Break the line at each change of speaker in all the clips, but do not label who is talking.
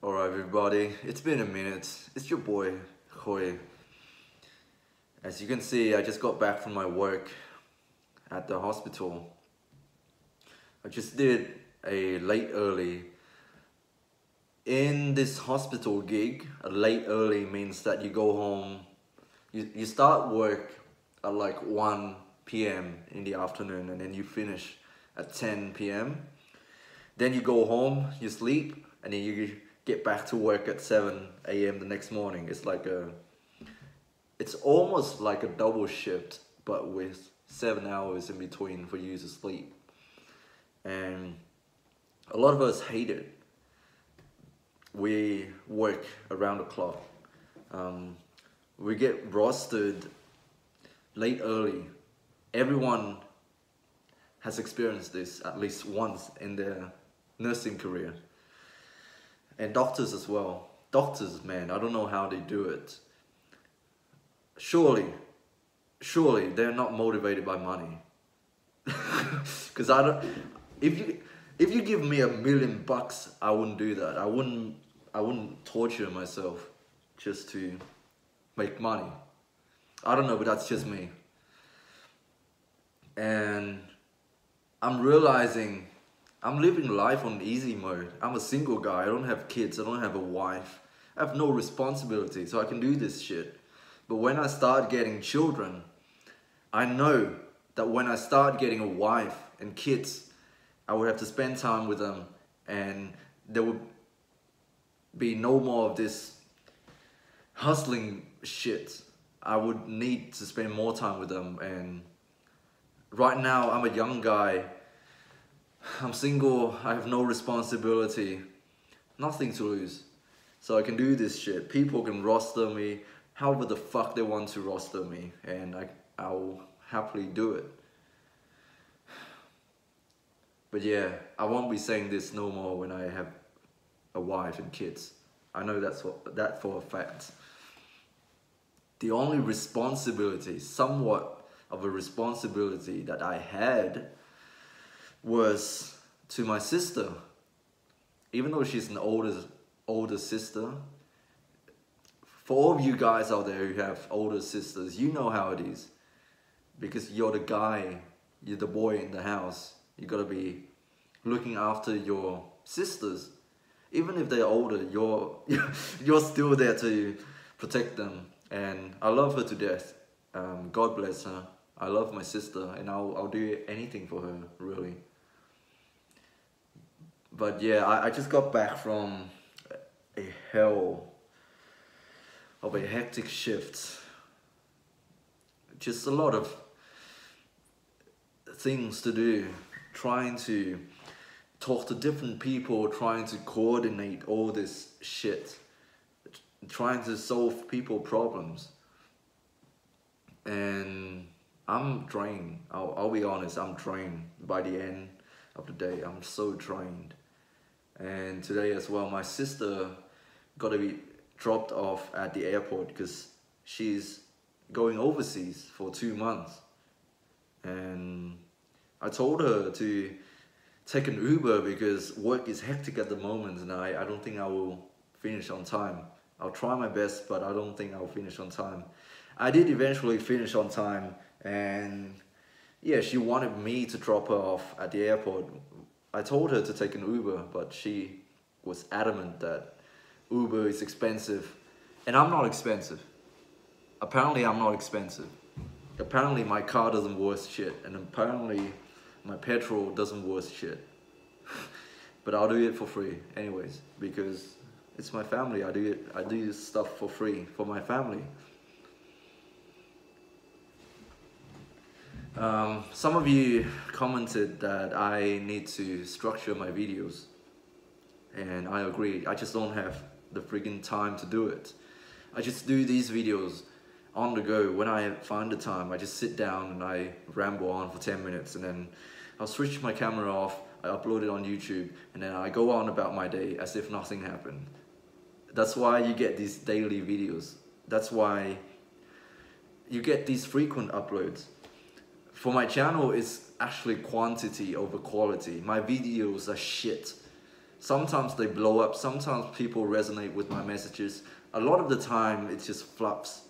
Alright everybody, it's been a minute. It's your boy, Khoi. As you can see, I just got back from my work at the hospital. I just did a late early. In this hospital gig, a late early means that you go home, you start work at like 1 p.m. in the afternoon and then you finish at 10 p.m. Then you go home, you sleep, and then you get back to work at 7 a.m. the next morning. It's almost like a double shift, but with 7 hours in between for you to sleep. And a lot of us hate it. We work around the clock. We get rostered late early. Everyone has experienced this at least once in their nursing career. And doctors as well. Doctors, man, I don't know how they do it. Surely they're not motivated by money. Because if you give me $1 million, I wouldn't do that. I wouldn't torture myself just to make money. I don't know, but that's just me. And I'm realizing I'm living life on easy mode. I'm a single guy. I don't have kids. I don't have a wife. I have no responsibility, so I can do this shit. But when I start getting children, I know that when I start getting a wife and kids, I would have to spend time with them, and there would be no more of this hustling shit. I would need to spend more time with them. And right now, I'm a young guy. I'm single, I have no responsibility, nothing to lose. So I can do this shit. People can roster me however the fuck they want to roster me, and I'll happily do it. But yeah, I won't be saying this no more when I have a wife and kids. I know that for a fact. The only responsibility, somewhat of a responsibility that I had was to my sister. Even though she's an older sister, for all of you guys out there who have older sisters, you know how it is. Because you're the guy, you're the boy in the house. You gotta be looking after your sisters. Even if they're older, you're still there to protect them. And I love her to death. God bless her. I love my sister, and I'll do anything for her, really. But yeah, I just got back from a hell of a hectic shift. Just a lot of things to do, trying to talk to different people, trying to coordinate all this shit, trying to solve people problems. And I'm drained. I'll be honest, I'm drained by the end of the day. I'm so drained. And today as well, my sister got to be dropped off at the airport because she's going overseas for 2 months. And I told her to take an Uber because work is hectic at the moment, and I don't think I will finish on time. I'll try my best, but I don't think I'll finish on time. I did eventually finish on time, and yeah, she wanted me to drop her off at the airport. I told her to take an Uber, but she was adamant that Uber is expensive, and I'm not expensive. Apparently I'm not expensive. Apparently my car doesn't worth shit, and apparently my petrol doesn't worth shit. But I'll do it for free anyways, because it's my family. I do this stuff for free for my family. Some of you commented that I need to structure my videos, and I agree. I just don't have the freaking time to do it. I just do these videos on the go. When I find the time, I just sit down and I ramble on for 10 minutes, and then I'll switch my camera off, I upload it on YouTube, and then I go on about my day as if nothing happened. That's why you get these daily videos. That's why you get these frequent uploads. For my channel, it's actually quantity over quality. My videos are shit. Sometimes they blow up, sometimes people resonate with my messages. A lot of the time it's just fluffs,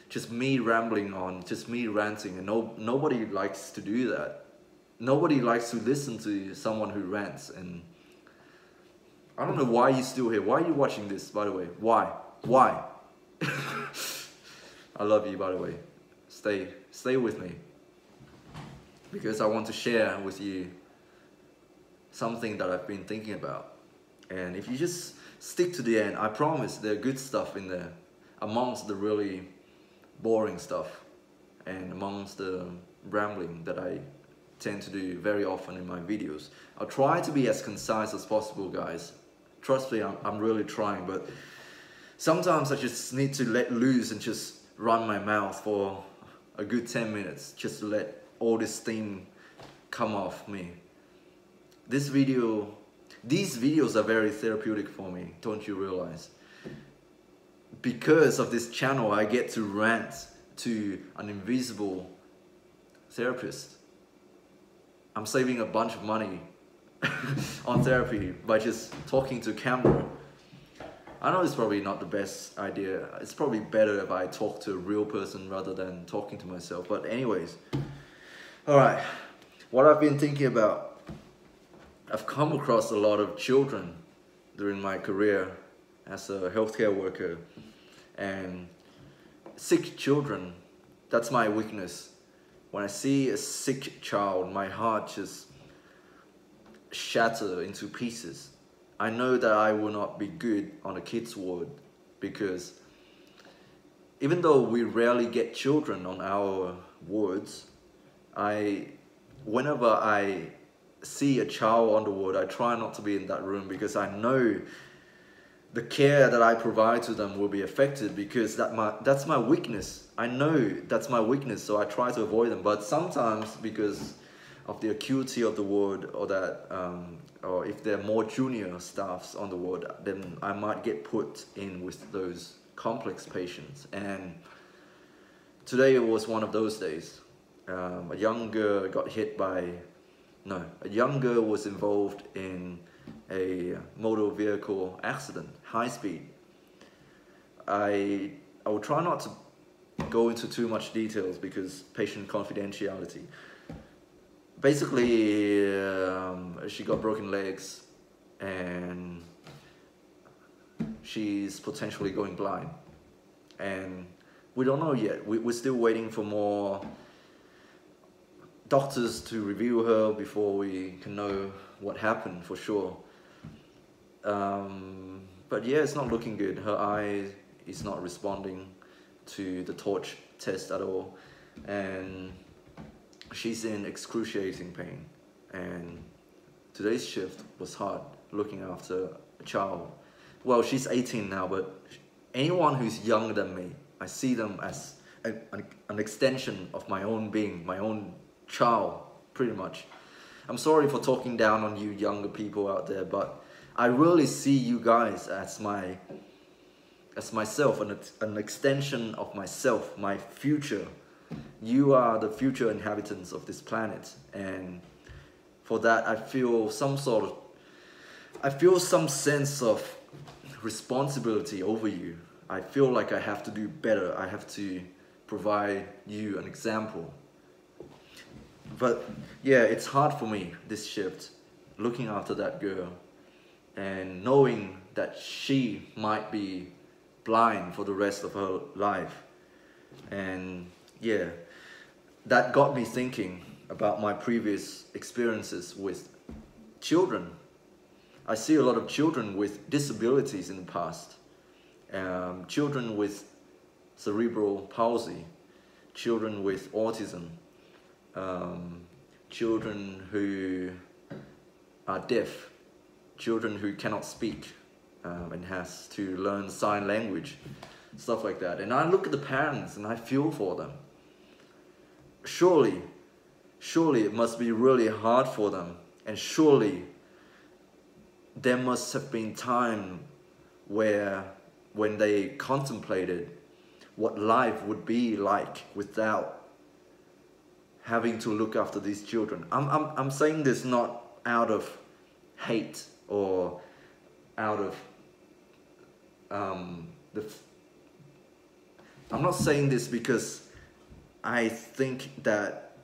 just me rambling on, just me ranting, and nobody likes to do that. Nobody likes to listen to someone who rants, and I don't know why you're still here. Why are you watching this, by the way? Why? Why? I love you, by the way. Stay with me, because I want to share with you something that I've been thinking about. And if you just stick to the end, I promise there's good stuff in there, amongst the really boring stuff and amongst the rambling that I tend to do very often in my videos. I'll try to be as concise as possible, guys. Trust me, I'm really trying, but sometimes I just need to let loose and just run my mouth for a good 10 minutes, just to let all this steam come off me. These videos are very therapeutic for me, don't you realize? Because of this channel, I get to rant to an invisible therapist. I'm saving a bunch of money on therapy by just talking to camera. I know it's probably not the best idea. It's probably better if I talk to a real person rather than talking to myself. But anyways, alright, what I've been thinking about, I've come across a lot of children during my career as a healthcare worker, and sick children, that's my weakness. When I see a sick child, my heart just shatters into pieces. I know that I will not be good on a kid's ward, because even though we rarely get children on our wards, whenever I see a child on the ward, I try not to be in that room, because I know the care that I provide to them will be affected, because that's my weakness. I know that's my weakness, so I try to avoid them. But sometimes, because of the acuity of the ward, or that or if there are more junior staffs on the ward, then I might get put in with those complex patients. And today it was one of those days. A young girl got hit by, no, a young girl was involved in a motor vehicle accident, high speed. I will try not to go into too much details because patient confidentiality. Basically, she got broken legs and she's potentially going blind. And we don't know yet. We're still waiting for more doctors to review her before we can know what happened for sure. But yeah, it's not looking good. Her eye is not responding to the torch test at all, and she's in excruciating pain. And today's shift was hard, looking after a child. Well, she's 18 now, but anyone who's younger than me, I see them as an extension of my own being, my own child, pretty much. I'm sorry for talking down on you younger people out there, but I really see you guys as myself, an extension of myself, my future. You are the future inhabitants of this planet, and for that I feel some sense of responsibility over you. I feel like I have to do better. I have to provide you an example. But yeah, it's hard for me, this shift, looking after that girl and knowing that she might be blind for the rest of her life. And yeah, that got me thinking about my previous experiences with children. I see a lot of children with disabilities in the past, children with cerebral palsy, children with autism, children who are deaf, children who cannot speak and has to learn sign language, stuff like that. And I look at the parents and I feel for them. Surely it must be really hard for them, and surely there must have been time when they contemplated what life would be like without having to look after these children. I'm saying this not out of hate or out of I'm not saying this because I think that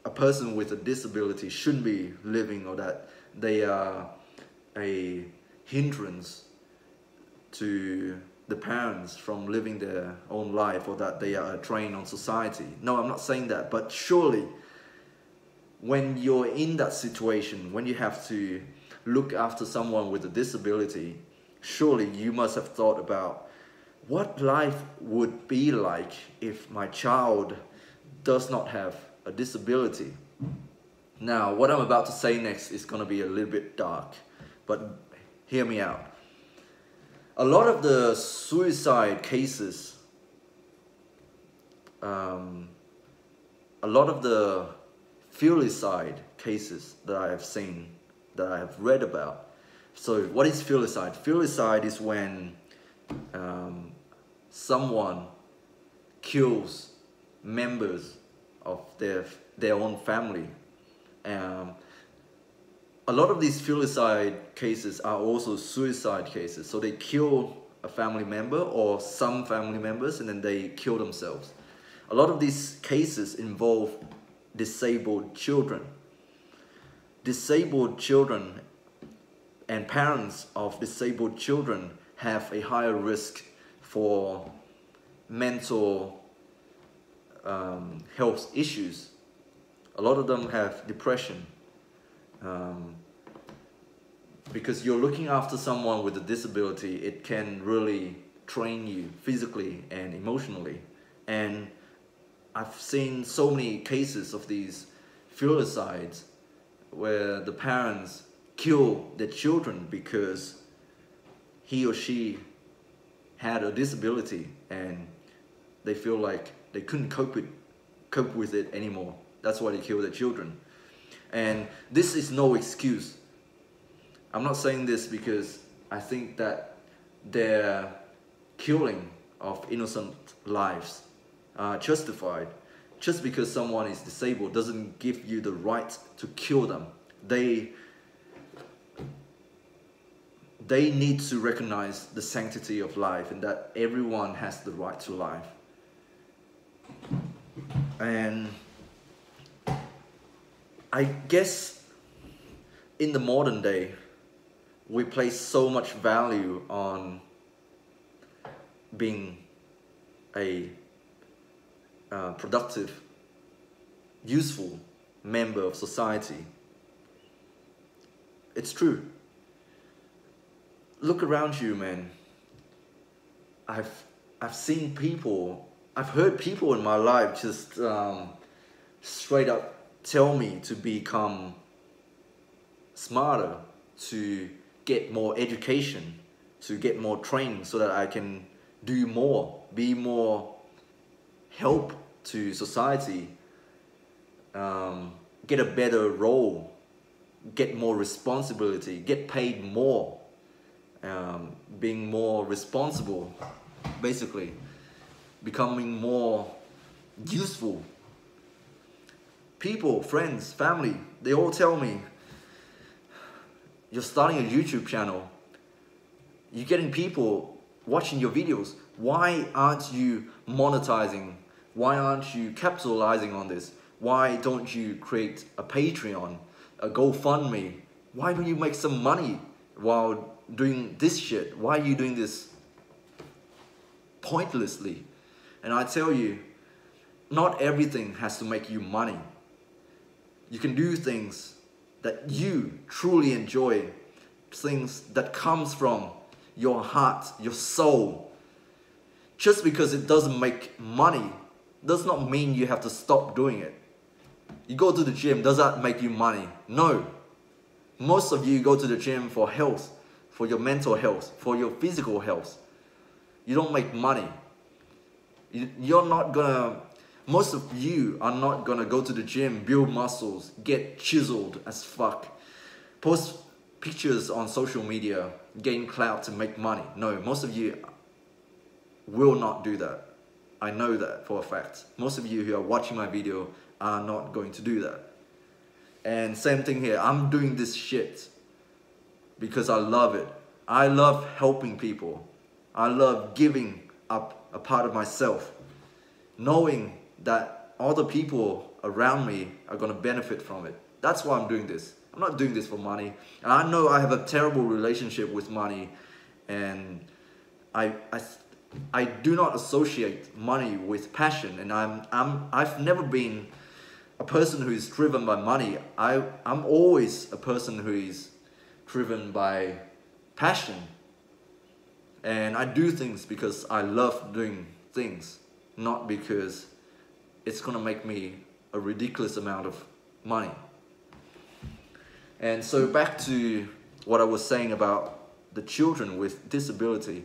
a person with a disability shouldn't be living, or that they are a hindrance to the parents from living their own life, or that they are a drain on society. No, I'm not saying that, but surely when you're in that situation, when you have to look after someone with a disability, surely you must have thought about what life would be like if my child does not have a disability. Now, what I'm about to say next is going to be a little bit dark, but hear me out. A lot of the suicide cases, a lot of the filicide cases that I have seen, that I have read about. So what is filicide? Filicide is when someone kills members of their own family. A lot of these filicide cases are also suicide cases. So they kill a family member or some family members, and then they kill themselves. A lot of these cases involve disabled children. Disabled children and parents of disabled children have a higher risk for mental health issues. A lot of them have depression. Because you're looking after someone with a disability, it can really train you physically and emotionally. And I've seen so many cases of these filicides where the parents kill their children because he or she had a disability and they feel like they couldn't cope with it anymore. That's why they kill their children. And this is no excuse. I'm not saying this because I think that their killing of innocent lives are justified. Just because someone is disabled doesn't give you the right to kill them. They need to recognize the sanctity of life and that everyone has the right to life. And I guess in the modern day, we place so much value on being a productive, useful member of society. It's true. Look around you, man. I've seen people, I've heard people in my life just straight up tell me to become smarter, to get more education, to get more training so that I can do more, be more help to society, get a better role, get more responsibility, get paid more, being more responsible, basically, becoming more useful. People, friends, family, they all tell me, you're starting a YouTube channel, you're getting people watching your videos, why aren't you monetizing? Why aren't you capitalizing on this? Why don't you create a Patreon, a GoFundMe? Why don't you make some money while doing this shit? Why are you doing this pointlessly? And I tell you, not everything has to make you money. You can do things that you truly enjoy, things that comes from your heart, your soul. Just because it doesn't make money does not mean you have to stop doing it. You go to the gym, does that make you money? No. Most of you go to the gym for health, for your mental health, for your physical health. You don't make money. Most of you are not gonna go to the gym, build muscles, get chiseled as fuck, post pictures on social media, gain clout to make money. No, most of you will not do that. I know that for a fact. Most of you who are watching my video are not going to do that. And same thing here, I'm doing this shit because I love it. I love helping people. I love giving up a part of myself, knowing that other people around me are going to benefit from it. That's why I'm doing this. I'm not doing this for money. And I know I have a terrible relationship with money, and I do not associate money with passion, and I've never been a person who is driven by money. I'm always a person who is driven by passion. And I do things because I love doing things, not because it's gonna make me a ridiculous amount of money. And so back to what I was saying about the children with disability.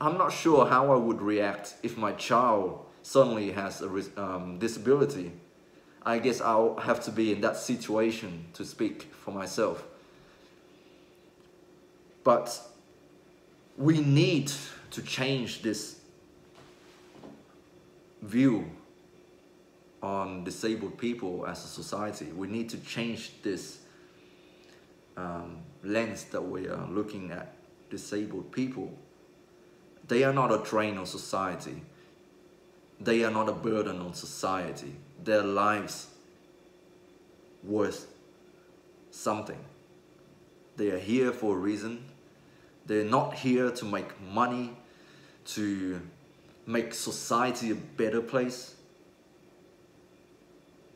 I'm not sure how I would react if my child suddenly has a disability. I guess I'll have to be in that situation to speak for myself. But we need to change this view on disabled people as a society. We need to change this lens that we are looking at disabled people. They are not a drain on society. They are not a burden on society. Their lives worth something. They are here for a reason. They're not here to make money, to make society a better place.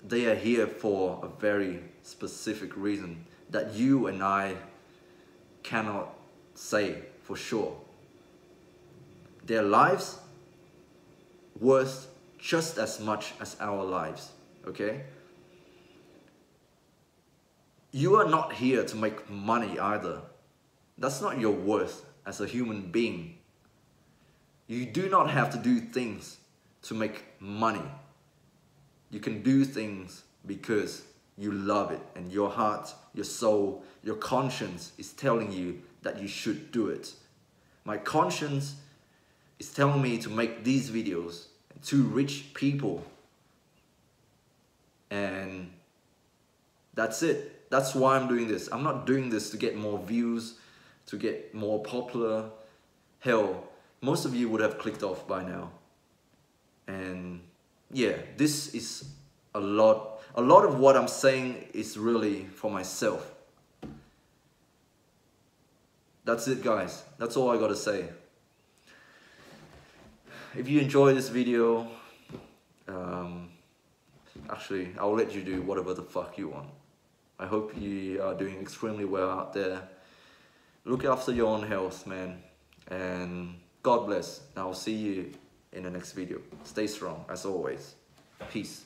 They are here for a very specific reason that you and I cannot say for sure. Their lives worth just as much as our lives, okay? You are not here to make money either. That's not your worth as a human being. You do not have to do things to make money. You can do things because you love it, and your heart, your soul, your conscience is telling you that you should do it. My conscience is telling me to make these videos to reach people, and that's it. That's why I'm doing this. I'm not doing this to get more views, to get more popular. Hell, most of you would have clicked off by now. And yeah, this is a lot of what I'm saying is really for myself. That's it, guys. That's all I gotta say. If you enjoy this video, actually, I'll let you do whatever the fuck you want. I hope you are doing extremely well out there. Look after your own health, man. And God bless. And I'll see you in the next video. Stay strong, as always. Peace.